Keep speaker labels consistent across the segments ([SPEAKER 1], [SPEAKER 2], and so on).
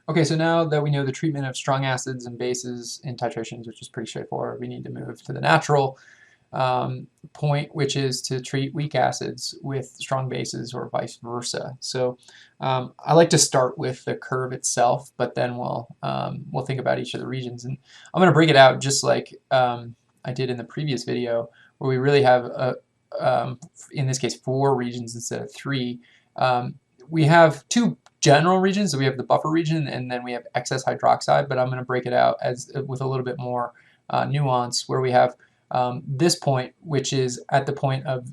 [SPEAKER 1] Okay, so now that we know the treatment of strong acids and bases in titrations, which is pretty straightforward, we need to move to the natural point, which is to treat weak acids with strong bases or vice versa. So I like to start with the curve itself, but then we'll think about each of the regions. And I'm going to break it out just like I did in the previous video, where we really have, in this case, 4 regions instead of 3. We have 2 general regions. So we have the buffer region, and then we have excess hydroxide, but I'm going to break it out as with a little bit more nuance, where we have this point, which is at the point of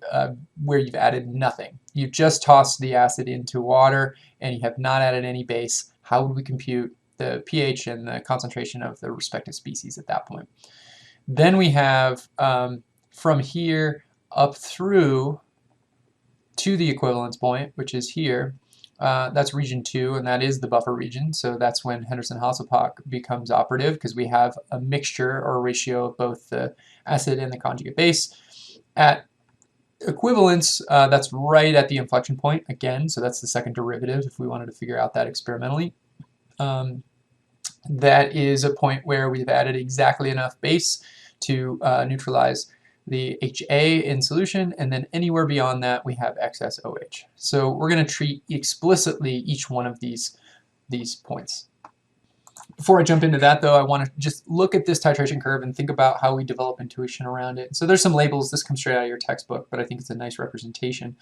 [SPEAKER 1] where you've added nothing. You've just tossed the acid into water and you have not added any base. How would we compute the pH and the concentration of the respective species at that point? Then we have from here up through to the equivalence point, which is here. That's region 2, and that is the buffer region. So that's when Henderson-Hasselbalch becomes operative, because we have a mixture or a ratio of both the acid and the conjugate base. At equivalence, that's right at the inflection point again, so that's the second derivative if we wanted to figure out that experimentally. That is a point where we've added exactly enough base to neutralize the HA in solution, and then anywhere beyond that we have excess OH. So we're going to treat explicitly each one of these points. Before I jump into that though, I want to just look at this titration curve and think about how we develop intuition around it. So there's some labels. This comes straight out of your textbook, but I think it's a nice representation.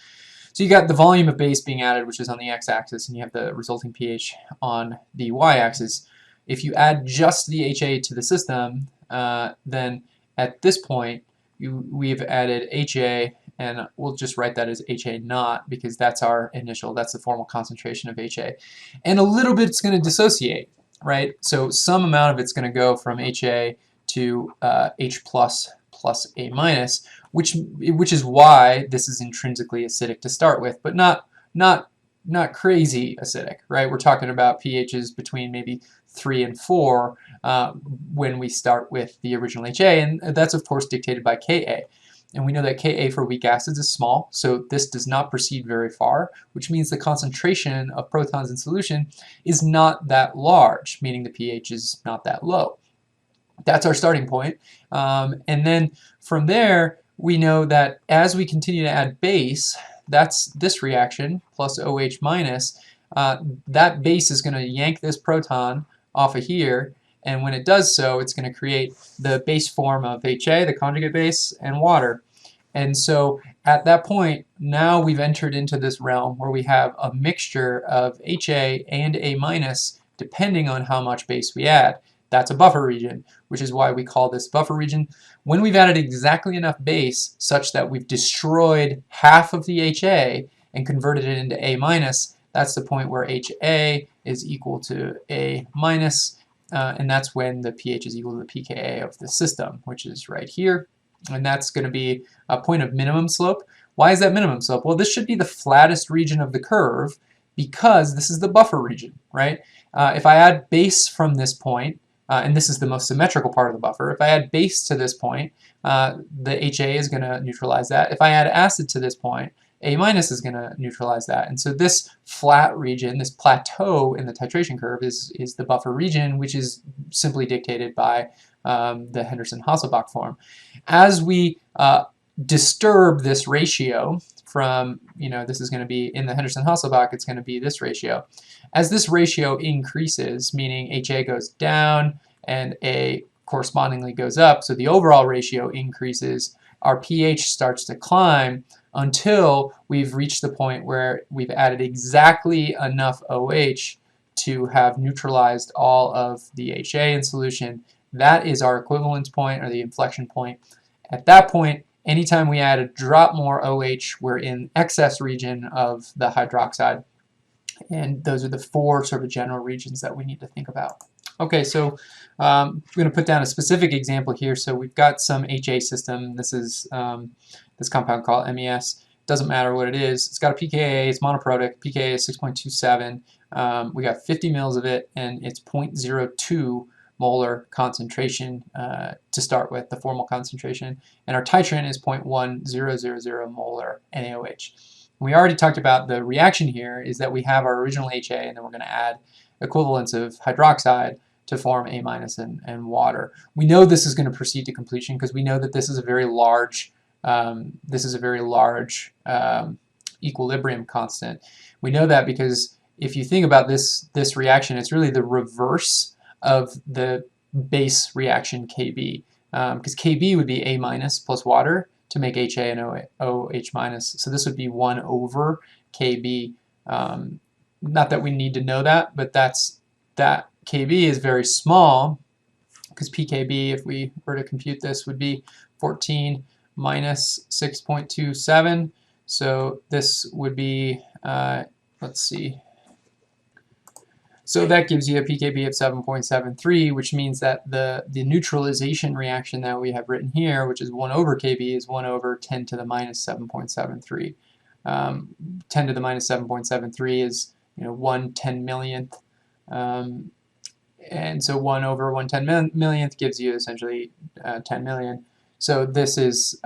[SPEAKER 1] So you got the volume of base being added, which is on the x-axis, and you have the resulting pH on the y-axis. If you add just the HA to the system, then at this point we've added HA, and we'll just write that as HA naught because that's our initial, that's the formal concentration of HA. And a little bit it's going to dissociate, right? So some amount of it's going to go from HA to H plus A minus, which is why this is intrinsically acidic to start with, but not crazy acidic, right? We're talking about pHs between maybe 3 and 4 when we start with the original HA, and that's of course dictated by Ka. And we know that Ka for weak acids is small, so this does not proceed very far, which means the concentration of protons in solution is not that large, meaning the pH is not that low. That's our starting point. And then from there, we know that as we continue to add base, that's this reaction, plus OH minus, that base is going to yank this proton off of here, and when it does so, it's going to create the base form of HA, the conjugate base, and water. And so at that point, now we've entered into this realm where we have a mixture of HA and A minus depending on how much base we add. That's a buffer region, which is why we call this buffer region. When we've added exactly enough base such that we've destroyed half of the HA and converted it into A minus, that's the point where HA is equal to A minus, and that's when the pH is equal to the pKa of the system, which is right here. And that's going to be a point of minimum slope. Why is that minimum slope? Well, this should be the flattest region of the curve because this is the buffer region, right? If I add base from this point, and this is the most symmetrical part of the buffer, if I add base to this point, the HA is going to neutralize that. If I add acid to this point, A minus is going to neutralize that. And so this flat region, this plateau in the titration curve is the buffer region, which is simply dictated by the Henderson-Hasselbalch form. As we disturb this ratio from, this is going to be in the Henderson-Hasselbalch, it's going to be this ratio. As this ratio increases, meaning HA goes down and A correspondingly goes up, so the overall ratio increases, our pH starts to climb until we've reached the point where we've added exactly enough OH to have neutralized all of the HA in solution. That is our equivalence point, or the inflection point. At that point, anytime we add a drop more OH, we're in excess region of the hydroxide. And those are the 4 sort of general regions that we need to think about. Okay, so I'm going to put down a specific example here. So we've got some HA system. This is this compound called MES. Doesn't matter what it is. It's got a pKa. It's monoprotic. pKa is 6.27. We got 50 mils of it, and it's 0.02 molar concentration to start with, the formal concentration. And our titrant is 0.1000 molar NaOH. We already talked about the reaction here is that we have our original HA, and then we're going to add equivalents of hydroxide to form A minus and water. We know this is going to proceed to completion because we know that this is a very large equilibrium constant. We know that because if you think about this reaction, it's really the reverse of the base reaction Kb, because Kb would be A minus plus water to make HA and OH minus. So this would be 1 over Kb. Not that we need to know that, but that Kb is very small, because pKb, if we were to compute this, would be 14 minus 6.27. So this would be, let's see, so that gives you a pKb of 7.73, which means that the neutralization reaction that we have written here, which is 1 over Kb, is 1 over 10 to the minus 7.73. 10 to the minus 7.73 is 1/10 millionth. And so 1 over 1/10 millionth gives you essentially 10 million. So this is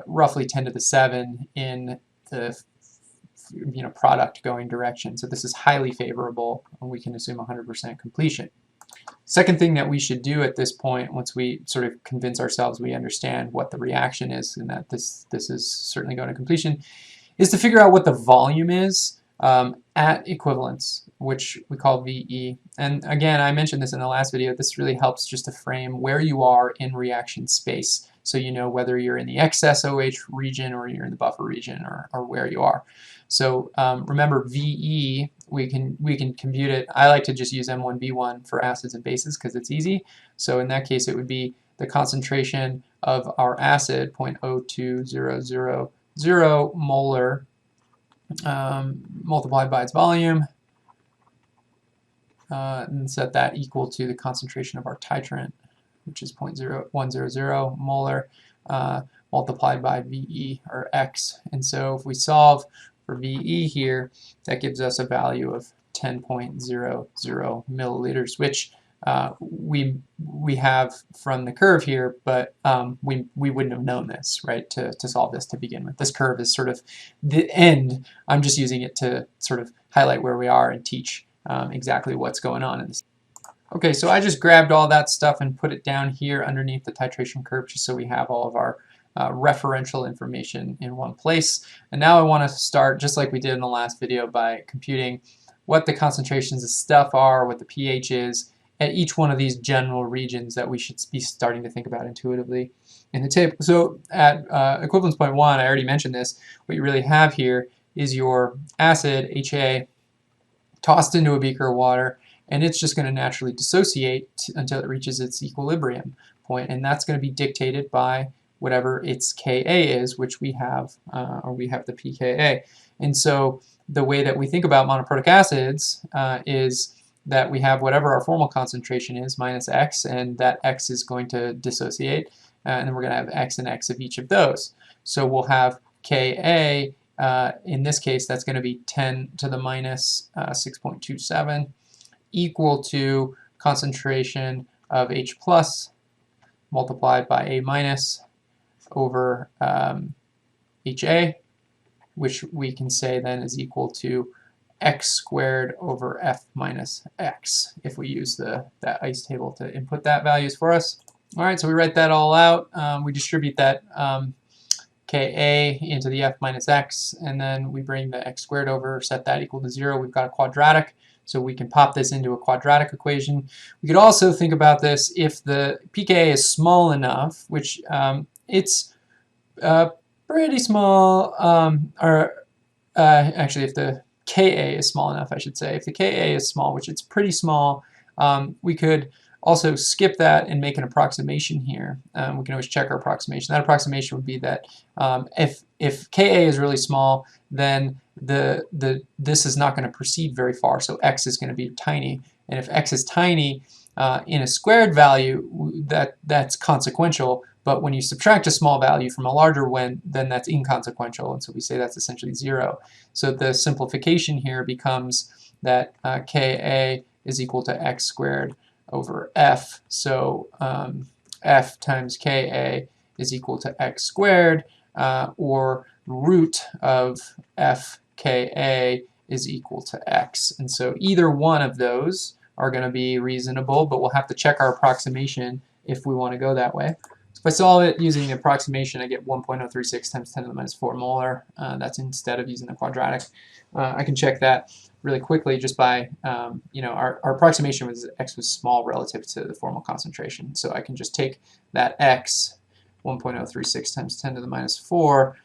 [SPEAKER 1] roughly 10 to the 7 in the product going direction. So this is highly favorable, and we can assume 100% completion. Second thing that we should do at this point, once we sort of convince ourselves we understand what the reaction is and that this is certainly going to completion, is to figure out what the volume is at equivalence, which we call VE. And again, I mentioned this in the last video. This really helps just to frame where you are in reaction space, so you know whether you're in the excess OH region or you're in the buffer region, or where you are. So remember, VE, we can compute it. I like to just use M1V1 for acids and bases because it's easy. So in that case, it would be the concentration of our acid, 0.02000 molar, multiplied by its volume, and set that equal to the concentration of our titrant, which is 0.0100 molar, multiplied by VE, or X. And so if we solve for VE here, that gives us a value of 10.00 milliliters, which we have from the curve here, but we wouldn't have known this, right, to solve this to begin with. This curve is sort of the end. I'm just using it to sort of highlight where we are and teach exactly what's going on in this. Okay, so I just grabbed all that stuff and put it down here underneath the titration curve just so we have all of our referential information in one place. And now I want to start, just like we did in the last video, by computing what the concentrations of stuff are, what the pH is, at each one of these general regions that we should be starting to think about intuitively in the table. So at equivalence point 1, I already mentioned this, what you really have here is your acid, HA, tossed into a beaker of water, and it's just going to naturally dissociate until it reaches its equilibrium point, and that's going to be dictated by whatever its Ka is, which we have, or we have the pKa. And so the way that we think about monoprotic acids is that we have whatever our formal concentration is minus X, and that X is going to dissociate, and then we're going to have X and X of each of those. So we'll have Ka, in this case, that's going to be 10 to the minus 6.27, equal to concentration of H plus multiplied by A minus over HA, which we can say then is equal to X squared over F minus X, if we use that ICE table to input that values for us. All right, so we write that all out. We distribute that Ka into the F minus X, and then we bring the X squared over, set that equal to 0. We've got a quadratic, so we can pop this into a quadratic equation. We could also think about this if the pKa is small enough, which it's pretty small, actually if the Ka is small enough, I should say. If the Ka is small, which it's pretty small, we could also skip that and make an approximation here. We can always check our approximation. That approximation would be that if Ka is really small, then this is not going to proceed very far, so X is going to be tiny. And if X is tiny, in a squared value, that's consequential, but when you subtract a small value from a larger one, then that's inconsequential, and so we say that's essentially 0. So the simplification here becomes that Ka is equal to X squared over F. So F times Ka is equal to X squared, or root of F Ka is equal to X. And so either one of those are going to be reasonable, but we'll have to check our approximation if we want to go that way. So if I solve it using the approximation, I get 1.036 times 10 to the minus 4 molar. That's instead of using the quadratic. I can check that really quickly just by, our approximation was x was small relative to the formal concentration. So I can just take that x, 1.036 times 10 to the minus 4,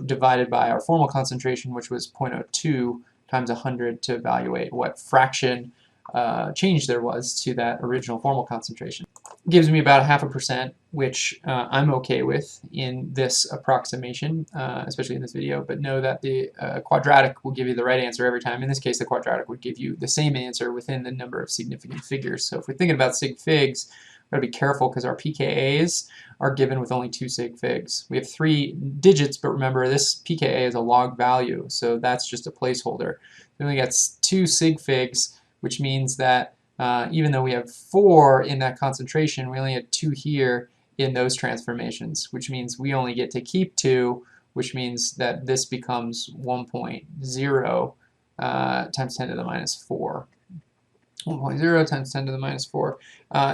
[SPEAKER 1] divided by our formal concentration, which was 0.02 times 100 to evaluate what fraction change there was to that original formal concentration. It gives me about 0.5%, which I'm okay with in this approximation, especially in this video, but know that the quadratic will give you the right answer every time. In this case, the quadratic would give you the same answer within the number of significant figures. So if we're thinking about sig figs, we've got to be careful because our pKa's are given with only 2 sig figs. We have 3 digits, but remember this pKa is a log value, so that's just a placeholder. We only got 2 sig figs, which means that even though we have 4 in that concentration, we only had 2 here in those transformations, which means we only get to keep 2, which means that this becomes 1.0 times 10 to the minus 4. 1.0 times 10 to the minus 4.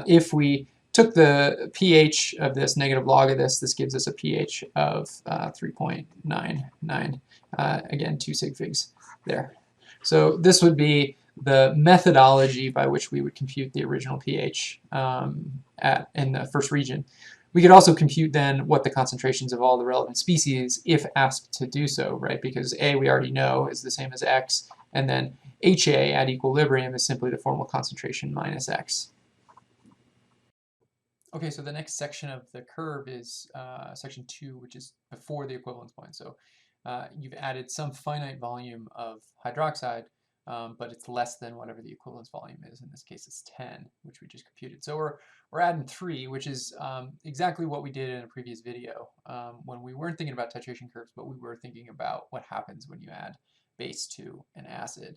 [SPEAKER 1] If we took the pH of this, negative log of this gives us a pH of 3.99. Again, 2 sig figs there. So this would be the methodology by which we would compute the original pH in the first region. We could also compute then what the concentrations of all the relevant species if asked to do so, right? Because A, we already know, is the same as X, and then HA at equilibrium is simply the formal concentration minus X. Okay, so the next section of the curve is section 2, which is before the equivalence point. So you've added some finite volume of hydroxide, but it's less than whatever the equivalence volume is. In this case, it's 10, which we just computed. So we're adding 3, which is exactly what we did in a previous video when we weren't thinking about titration curves, but we were thinking about what happens when you add base to an acid.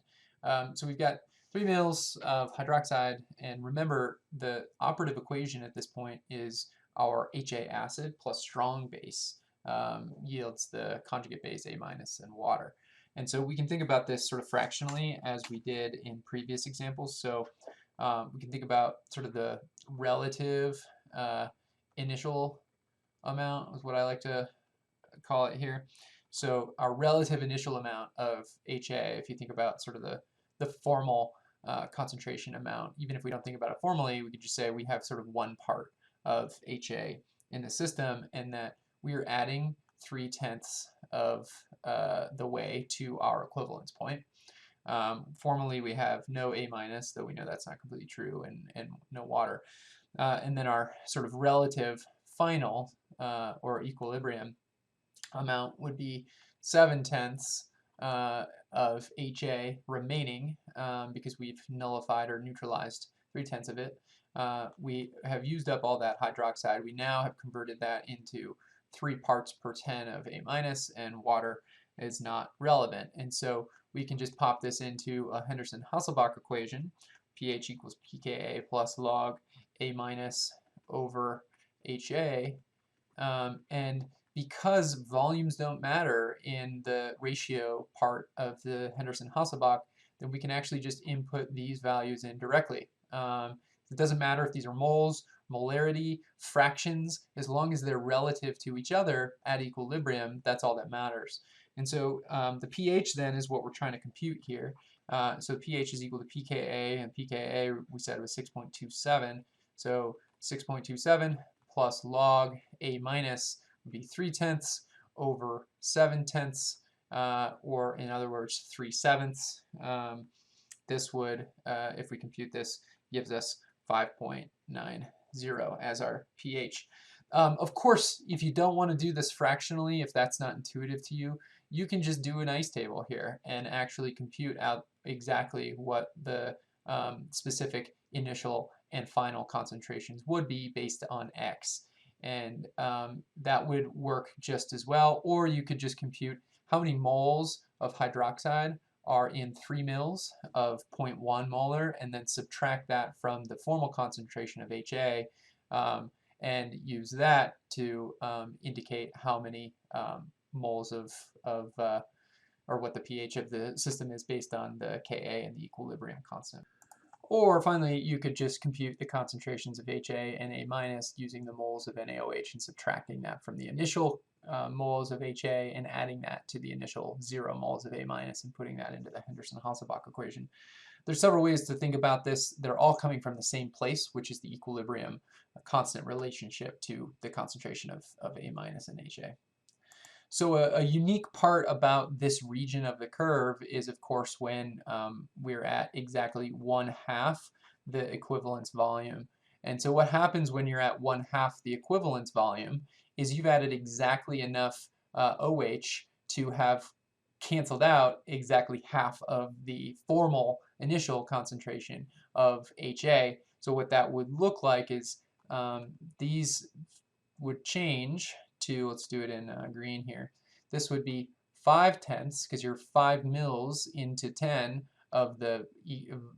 [SPEAKER 1] So we've got 3 mils of hydroxide, and remember the operative equation at this point is our HA acid plus strong base yields the conjugate base A minus and water. And so we can think about this sort of fractionally as we did in previous examples. So we can think about sort of the relative initial amount is what I like to call it here. So our relative initial amount of HA, if you think about sort of the formal concentration amount, even if we don't think about it formally, we could just say we have sort of 1 part of HA in the system, and that we are adding 3/10 of the way to our equivalence point. Formally, we have no A minus, though we know that's not completely true, and no water. And then our sort of relative final or equilibrium amount would be 7/10 of HA remaining because we've nullified or neutralized 3/10 of it. We have used up all that hydroxide. We now have converted that into 3 parts per 10 of A minus, and water is not relevant. And so we can just pop this into a Henderson-Hasselbalch equation, pH equals pKa plus log A minus over HA. And because volumes don't matter in the ratio part of the Henderson-Hasselbalch, then we can actually just input these values in directly. It doesn't matter if these are moles, molarity, fractions, as long as they're relative to each other at equilibrium, that's all that matters. And so the pH then is what we're trying to compute here. So pH is equal to pKa, and pKa we said was 6.27. So 6.27 plus log A minus would be 3/10 over 7/10, or in other words, 3/7. This would, if we compute this, gives us 5.90 as our pH. Of course, if you don't want to do this fractionally, if that's not intuitive to you, you can just do an ice table here and actually compute out exactly what the specific initial and final concentrations would be based on X. And that would work just as well. Or you could just compute how many moles of hydroxide are in 3 mils of 0.1 molar, and then subtract that from the formal concentration of HA, and use that to indicate how many moles or what the pH of the system is based on the Ka and the equilibrium constant. Or finally, you could just compute the concentrations of HA and A- using the moles of NaOH and subtracting that from the initial moles of HA and adding that to the initial 0 moles of A- and putting that into the Henderson-Hasselbalch equation. There's several ways to think about this. They're all coming from the same place, which is the equilibrium constant relationship to the concentration of A- and HA. So a unique part about this region of the curve is, of course, when we're at exactly 1/2 the equivalence volume. And so what happens when you're at 1/2 the equivalence volume is you've added exactly enough OH to have canceled out exactly half of the formal initial concentration of HA. So what that would look like is these would change to, let's do it in green here. This would be 5/10 because you're 5 mils into 10 of the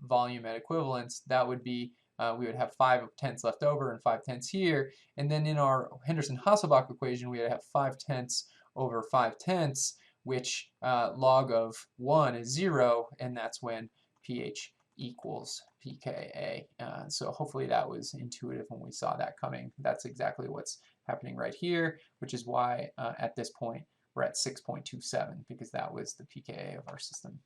[SPEAKER 1] volume at equivalence. That would be, we would have 5/10 left over and 5/10 here. And then in our Henderson-Hasselbalch equation, we would have 5/10 over 5/10, which log of 1 is 0, and that's when pH equals pKa. So hopefully that was intuitive when we saw that coming. That's exactly what's happening right here, which is why at this point we're at 6.27, because that was the pKa of our system.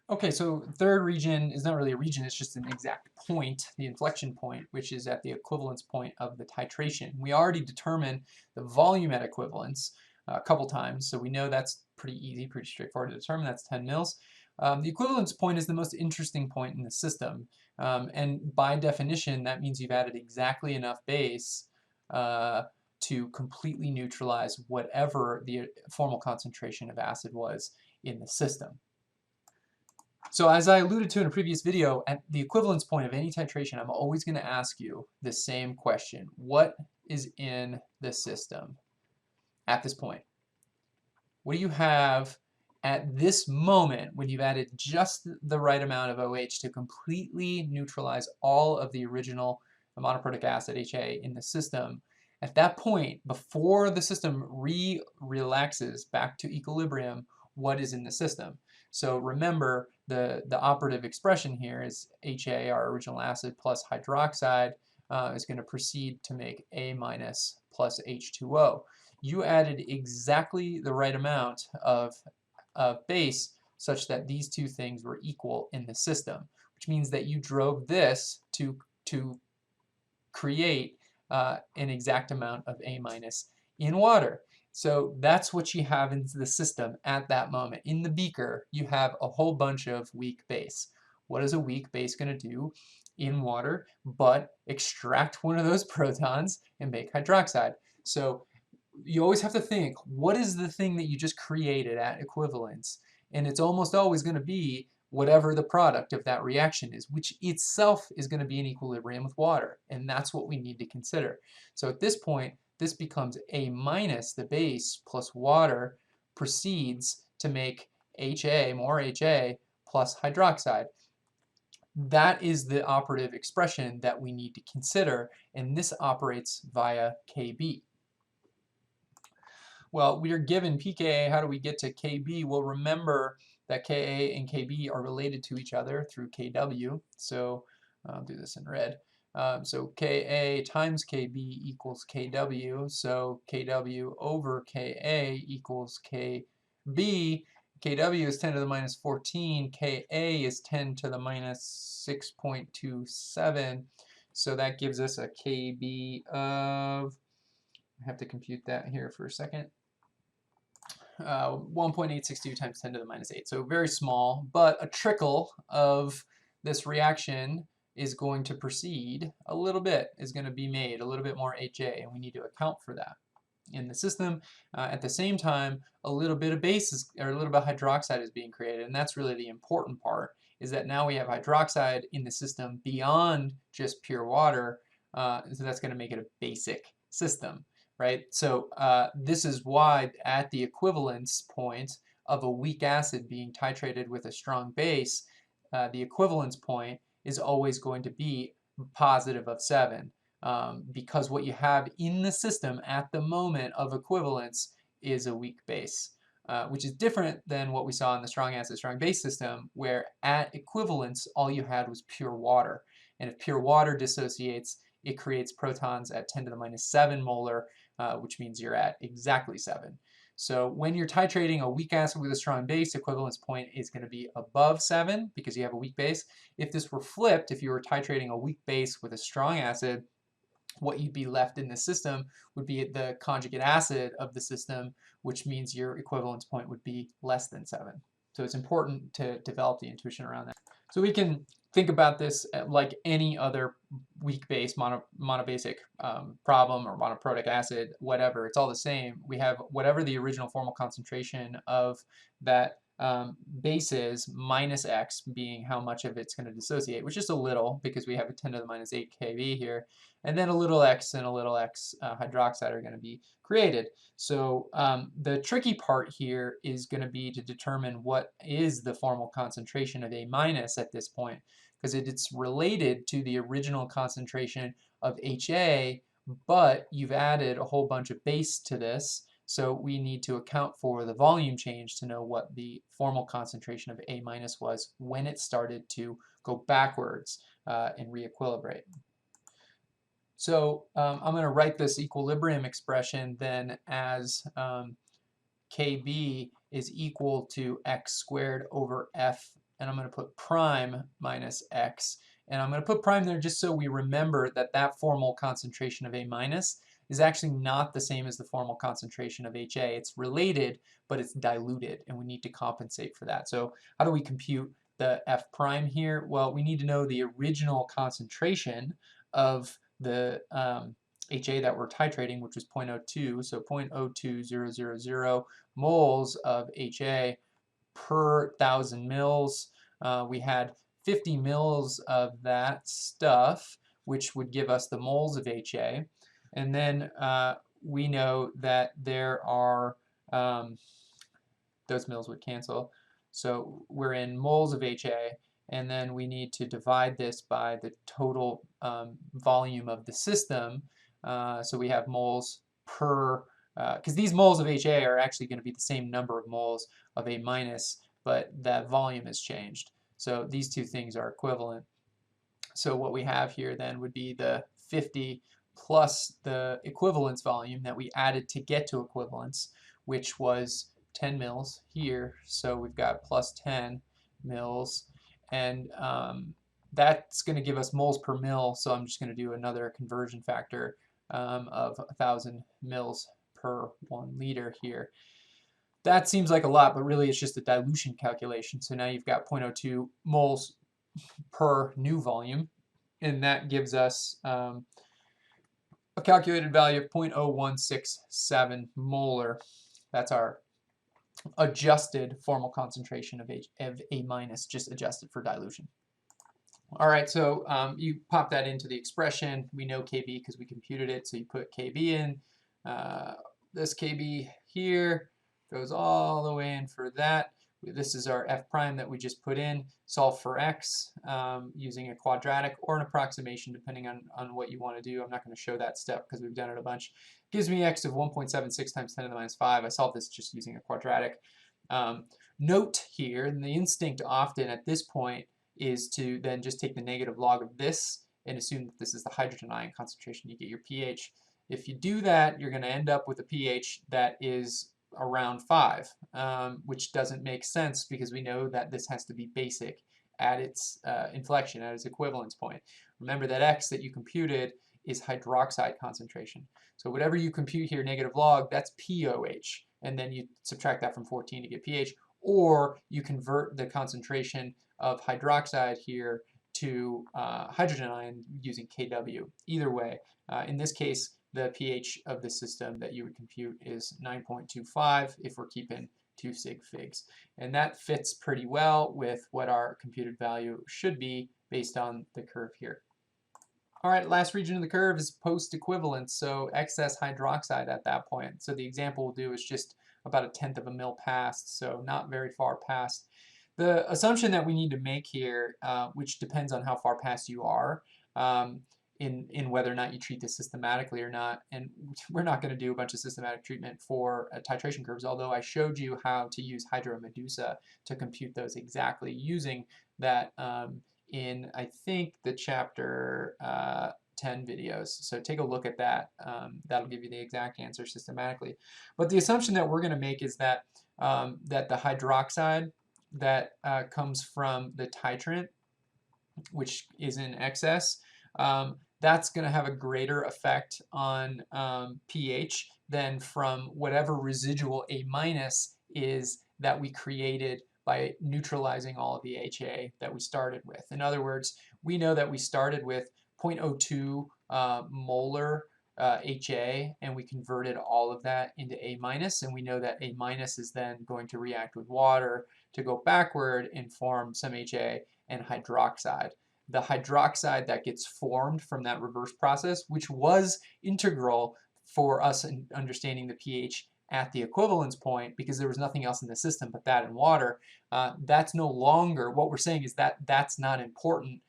[SPEAKER 1] Okay, so third region is not really a region, it's just an exact point, the inflection point, which is at the equivalence point of the titration. We already determined the volume at equivalence a couple times, so we know that's pretty easy, pretty straightforward to determine. That's 10 mils. The equivalence point is the most interesting point in the system, and by definition that means you've added exactly enough base to completely neutralize whatever the formal concentration of acid was in the system. So as I alluded to in a previous video, at the equivalence point of any titration, I'm always going to ask you the same question. What is in the system at this point? What do you have at this moment when you've added just the right amount of OH to completely neutralize all of the original monoprotic acid, HA, in the system? At that point, before the system relaxes back to equilibrium, what is in the system? So remember, the operative expression here is HA, our original acid, plus hydroxide is going to proceed to make A- plus H2O. You added exactly the right amount of base such that these two things were equal in the system, which means that you drove this to create an exact amount of A- in water. So that's what you have in the system at that moment. In the beaker, you have a whole bunch of weak base. What is a weak base going to do in water but extract one of those protons and make hydroxide? So you always have to think, what is the thing that you just created at equivalence? And it's almost always going to be whatever the product of that reaction is, which itself is going to be in equilibrium with water. And that's what we need to consider. So at this point, this becomes A-, the base, plus water proceeds to make HA, more HA, plus hydroxide. That is the operative expression that we need to consider, and this operates via Kb. Well, we are given pKa. How do we get to Kb? Well, remember that Ka and Kb are related to each other through Kw. So I'll do this in red. So Ka times Kb equals Kw. So Kw over Ka equals Kb. Kw is 10 to the minus 14. Ka is 10 to the minus 6.27. So that gives us a Kb of, I have to compute that here for a second. 1.862 times 10 to the minus 8. So very small, but a trickle of this reaction is going to proceed. A little bit is going to be made, a little bit more HA, and we need to account for that in the system. At the same time, a little bit of base is, or a little bit of hydroxide is being created, and that's really the important part, is that now we have hydroxide in the system beyond just pure water, so that's going to make it a basic system. Right? So this is why at the equivalence point of a weak acid being titrated with a strong base, the equivalence point is always going to be positive of 7, because what you have in the system at the moment of equivalence is a weak base. which is different than what we saw in the strong acid, strong base system, where at equivalence, all you had was pure water. And if pure water dissociates, it creates protons at 10 to the minus 7 molar, which means you're at exactly 7. So when you're titrating a weak acid with a strong base, equivalence point is going to be above 7 because you have a weak base. If this were flipped, if you were titrating a weak base with a strong acid, what you'd be left in the system would be the conjugate acid of the system, which means your equivalence point would be less than 7. So it's important to develop the intuition around that. So we can think about this like any other weak base monobasic problem or monoprotic acid, whatever. It's all the same. We have whatever the original formal concentration of that base is minus x being how much of it's going to dissociate, which is a little because we have a 10 to the minus 8 kV here, and then a little x and a little x hydroxide are going to be created. So the tricky part here is going to be to determine what is the formal concentration of A minus at this point, because it's related to the original concentration of HA, but you've added a whole bunch of base to this. So we need to account for the volume change to know what the formal concentration of A minus was when it started to go backwards and re-equilibrate. So I'm going to write this equilibrium expression then as Kb is equal to x squared over f, and I'm going to put prime minus x. And I'm going to put prime there just so we remember that that formal concentration of A minus is actually not the same as the formal concentration of HA. It's related, but it's diluted, and we need to compensate for that. So how do we compute the F prime here? Well, we need to know the original concentration of the HA that we're titrating, which was 0.02, so 0.02000 moles of HA per 1,000 mils. We had 50 mils of that stuff, which would give us the moles of HA. And then we know that there are, those mils would cancel. So we're in moles of HA, and then we need to divide this by the total volume of the system. So we have moles per, because these moles of HA are actually going to be the same number of moles of A minus, but that volume has changed. So these two things are equivalent. So what we have here then would be the 50 plus the equivalence volume that we added to get to equivalence, which was 10 mils here. So we've got plus 10 mils, and that's going to give us moles per mil. So I'm just going to do another conversion factor of 1,000 mils per 1 liter here. That seems like a lot, but really it's just a dilution calculation. So now you've got 0.02 moles per new volume, and that gives us a calculated value of 0.0167 molar. That's our adjusted formal concentration of A minus, just adjusted for dilution. All right, so you pop that into the expression. We know Kb because we computed it, so you put Kb in. This Kb here goes all the way in for that. This is our f prime that we just put in. Solve for x using a quadratic or an approximation, depending on what you want to do. I'm not going to show that step because we've done it a bunch. Gives me x of 1.76 times 10 to the minus 5. I solved this just using a quadratic. Note here, and the instinct often at this point is to then just take the negative log of this and assume that this is the hydrogen ion concentration. You get your pH. If you do that, you're going to end up with a pH that is around 5, which doesn't make sense because we know that this has to be basic at its inflection, at its equivalence point. Remember that x that you computed is hydroxide concentration. So whatever you compute here, negative log, that's POH, and then you subtract that from 14 to get pH, or you convert the concentration of hydroxide here to hydrogen ion using Kw. Either way, in this case, the pH of the system that you would compute is 9.25 if we're keeping 2 sig figs. And that fits pretty well with what our computed value should be based on the curve here. All right, last region of the curve is post-equivalence, so excess hydroxide at that point. So the example we'll do is just about 1/10 of a mil past, so not very far past. The assumption that we need to make here, which depends on how far past you are, in whether or not you treat this systematically or not. And we're not going to do a bunch of systematic treatment for titration curves, although I showed you how to use Hydromedusa to compute those exactly using that in, I think, the chapter 10 videos. So take a look at that. That'll give you the exact answer systematically. But the assumption that we're going to make is that, that the hydroxide that comes from the titrant, which is in excess, that's going to have a greater effect on pH than from whatever residual A minus is that we created by neutralizing all of the HA that we started with. In other words, we know that we started with 0.02 molar HA, and we converted all of that into A minus, and we know that A minus is then going to react with water to go backward and form some HA and hydroxide. The hydroxide that gets formed from that reverse process, which was integral for us in understanding the pH at the equivalence point, because there was nothing else in the system but that and water, that's no longer, what we're saying is that that's not important,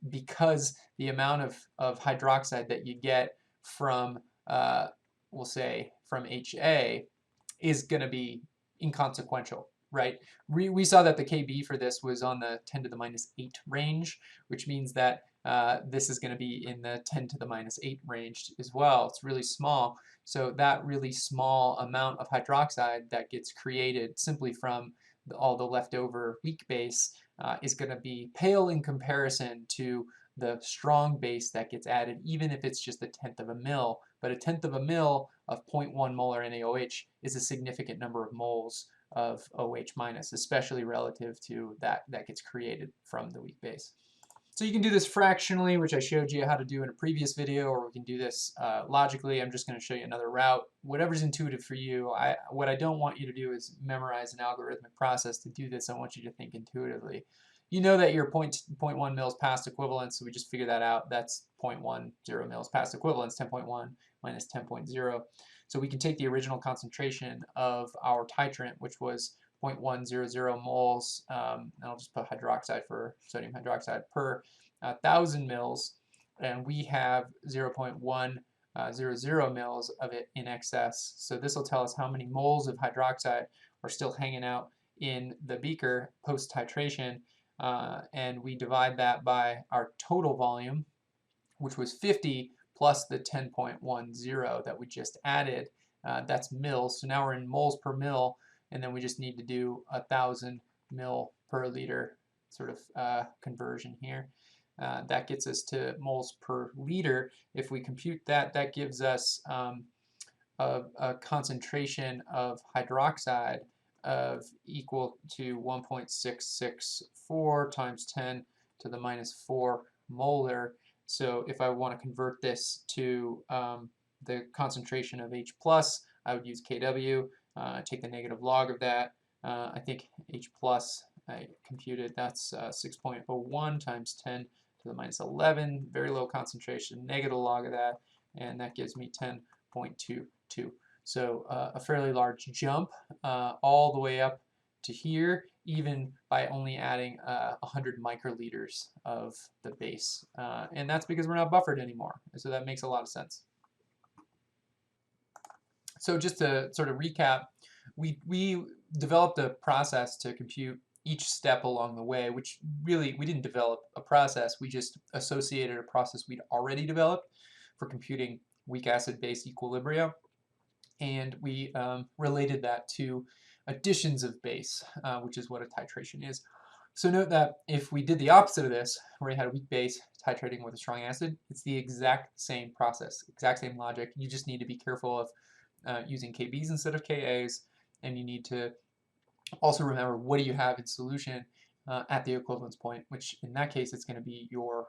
[SPEAKER 1] because the amount of hydroxide that you get from, we'll say, from HA is going to be inconsequential, right? We saw that the KB for this was on the 10 to the minus 8 range, which means that this is going to be in the 10 to the minus 8 range as well. It's really small. So that really small amount of hydroxide that gets created simply from all the leftover weak base is going to be pale in comparison to the strong base that gets added, even if it's just 1/10 of a mil. But 1/10 of a mil of 0.1 molar NaOH is a significant number of moles of OH minus, especially relative to that gets created from the weak base. So you can do this fractionally, which I showed you how to do in a previous video, or we can do this logically. I'm just going to show you another route. Whatever's intuitive for you. What I don't want you to do is memorize an algorithmic process to do this. I want you to think intuitively. You know that you're 0.1 mils past equivalence, so we just figure that out. That's 0.10 mils past equivalence, 10.1 minus 10.0. So we can take the original concentration of our titrant, which was 0.100 moles, and I'll just put hydroxide for sodium hydroxide per 1,000 mils, and we have 0.100 mils of it in excess. So this will tell us how many moles of hydroxide are still hanging out in the beaker post-titration, and we divide that by our total volume, which was 50 plus the 10.10 that we just added. That's mils, so now we're in moles per mil, and then we just need to do 1,000 mil per liter sort of conversion here. That gets us to moles per liter. If we compute that, that gives us a concentration of hydroxide of equal to 1.664 times 10 to the minus 4 molar. So if I want to convert this to the concentration of H plus, I would use kW, take the negative log of that. I think H plus, I computed, that's 6.01 times 10 to the minus 11, very low concentration, negative log of that, and that gives me 10.22. So a fairly large jump all the way up to here, even by only adding 100 microliters of the base. And that's because we're not buffered anymore. So that makes a lot of sense. So just to sort of recap, we developed a process to compute each step along the way, which really, we didn't develop a process, we just associated a process we'd already developed for computing weak acid-base equilibria. And we related that to additions of base, which is what a titration is. So note that if we did the opposite of this, where we had a weak base titrating with a strong acid, it's the exact same process, exact same logic. You just need to be careful of using KBs instead of KAs, and you need to also remember what do you have in solution at the equivalence point, which in that case it's going to be your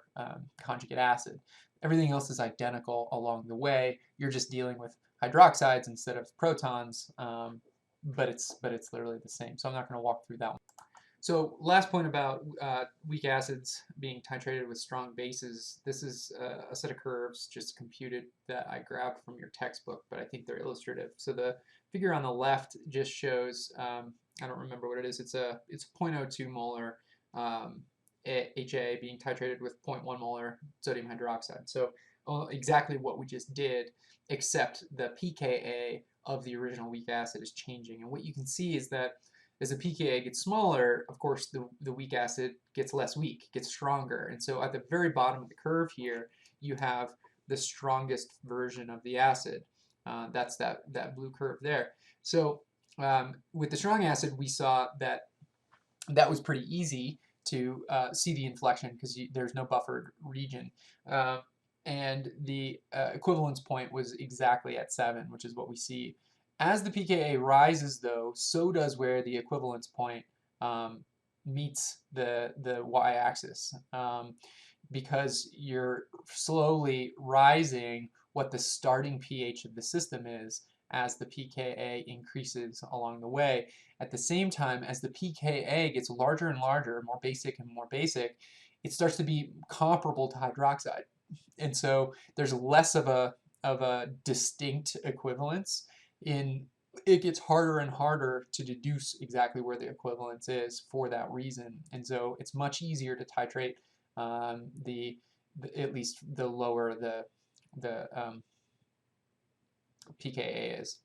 [SPEAKER 1] conjugate acid. Everything else is identical along the way. You're just dealing with hydroxides instead of protons, but it's literally the same. So I'm not going to walk through that one. So last point about weak acids being titrated with strong bases. This is a set of curves just computed that I grabbed from your textbook, but I think they're illustrative. So the figure on the left just shows, I don't remember what it is. It's 0.02 molar HA being titrated with 0.1 molar sodium hydroxide. So exactly what we just did, except the pKa of the original weak acid is changing. And what you can see is that as the pKa gets smaller, of course, the weak acid gets less weak, gets stronger. And so at the very bottom of the curve here, you have the strongest version of the acid. That's that blue curve there. So with the strong acid, we saw that was pretty easy to see the inflection because there's no buffered region. And the equivalence point was exactly at 7, which is what we see. As the pKa rises, though, so does where the equivalence point meets the y-axis, because you're slowly rising what the starting pH of the system is as the pKa increases along the way. At the same time, as the pKa gets larger and larger, more basic and more basic, it starts to be comparable to hydroxide. And so there's less of a distinct equivalence. It gets harder and harder to deduce exactly where the equivalence is for that reason. And so it's much easier to titrate at least the lower the pKa is.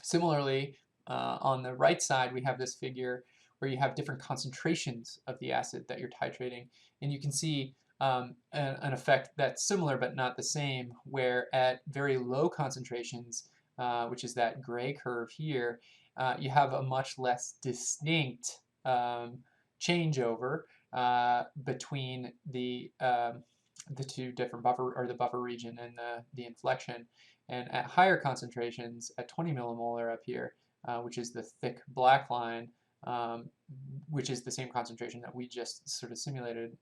[SPEAKER 1] Similarly, on the right side, we have this figure where you have different concentrations of the acid that you're titrating. And you can see an effect that's similar but not the same, where at very low concentrations, which is that gray curve here, you have a much less distinct changeover between the two different buffer, or the buffer region and the inflection. And at higher concentrations, at 20 millimolar up here, which is the thick black line, which is the same concentration that we just sort of simulated,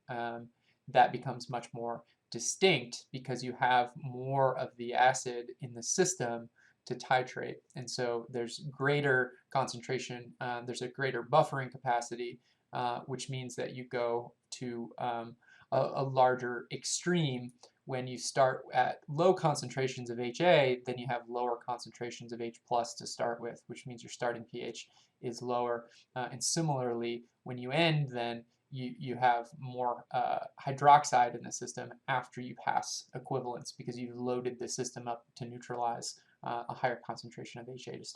[SPEAKER 1] that becomes much more distinct because you have more of the acid in the system to titrate. And so there's greater concentration, there's a greater buffering capacity, which means that you go to a larger extreme. When you start at low concentrations of HA, then you have lower concentrations of H plus to start with, which means your starting pH is lower. And similarly, when you end, then you have more hydroxide in the system after you pass equivalence, because you've loaded the system up to neutralize a higher concentration of HA to start.